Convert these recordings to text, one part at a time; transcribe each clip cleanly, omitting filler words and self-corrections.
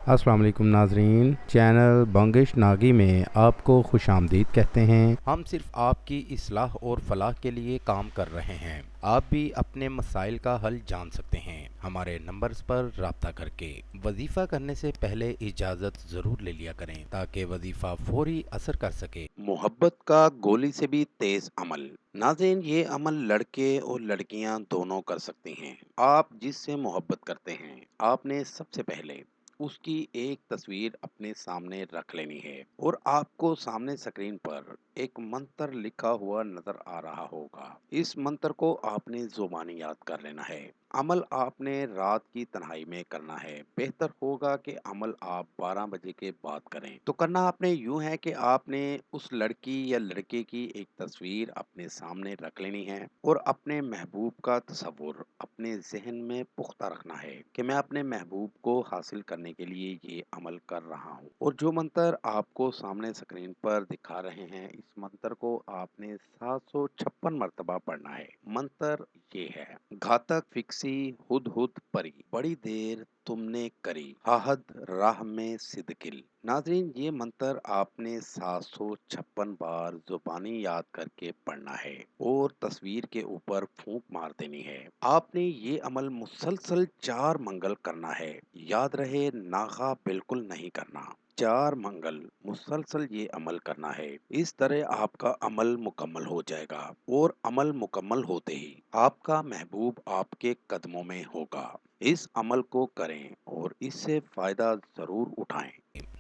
अस्सलाम वालेकुम नाजरीन, चैनल बंगिश नागी में आपको खुश आमदीद कहते हैं। हम सिर्फ आपकी इस्लाह और फलाह के लिए काम कर रहे हैं। आप भी अपने मसाइल का हल जान सकते हैं हमारे नंबर्स पर राब्ता करके। वजीफ़ा करने से पहले इजाज़त ज़रूर ले लिया करें ताकि वजीफ़ा फौरी असर कर सके। मोहब्बत का गोली से भी तेज अमल। नाज़रीन, ये अमल लड़के और लड़कियां दोनों कर सकती हैं। आप जिससे मोहब्बत करते हैं, आपने सबसे पहले उसकी एक तस्वीर अपने सामने रख लेनी है और आपको सामने स्क्रीन पर एक मंत्र लिखा हुआ नजर आ रहा होगा। इस मंत्र को आपने जुबानी याद कर लेना है। अमल आपने रात की तन्हाई में करना है। बेहतर होगा कि अमल आप 12 बजे के बाद करें। तो करना आपने यूं है कि आपने उस लड़की या लड़के की एक तस्वीर अपने सामने रख लेनी है और अपने महबूब का तस्वुर अपने जहन में पुख्ता रखना है कि मैं अपने महबूब को हासिल करने के लिए ये अमल कर रहा हूँ। और जो मंत्र आपको सामने स्क्रीन पर दिखा रहे हैं, इस मंत्र को आपने 756 मरतबा पढ़ना है। मंत्र ये है: घातक फिक्सी हुद हुद परी, बड़ी देर तुमने करी, हाहद राह में सिदकिल। नाजरीन, ये मंत्र आपने 756 बार जुबानी याद करके पढ़ना है और तस्वीर के ऊपर फूंक मार देनी है। आपने ये अमल मुसलसल 4 मंगल करना है। याद रहे, नागा बिल्कुल नहीं करना। 4 मंगल मुसलसल ये अमल करना है। इस तरह आपका अमल मुकम्मल हो जाएगा और अमल मुकम्मल होते ही आपका महबूब आपके कदमों में होगा। इस अमल को करें और इससे फायदा जरूर उठाएं।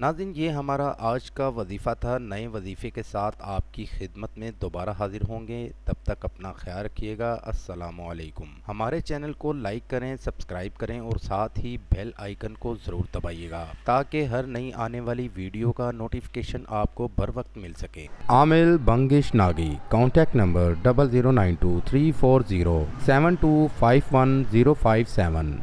नाज़रीन, ये हमारा आज का वजीफ़ा था। नए वजीफ़े के साथ आपकी खिदमत में दोबारा हाजिर होंगे। तब तक अपना ख्याल रखिएगा। अस्सलामु अलैकुम। हमारे चैनल को लाइक करें, सब्सक्राइब करें और साथ ही बेल आइकन को ज़रूर दबाइएगा ताकि हर नई आने वाली वीडियो का नोटिफिकेशन आपको बर वक्त मिल सके। आमिल बंगिश नागी, कॉन्टैक्ट नंबर 00923407251057।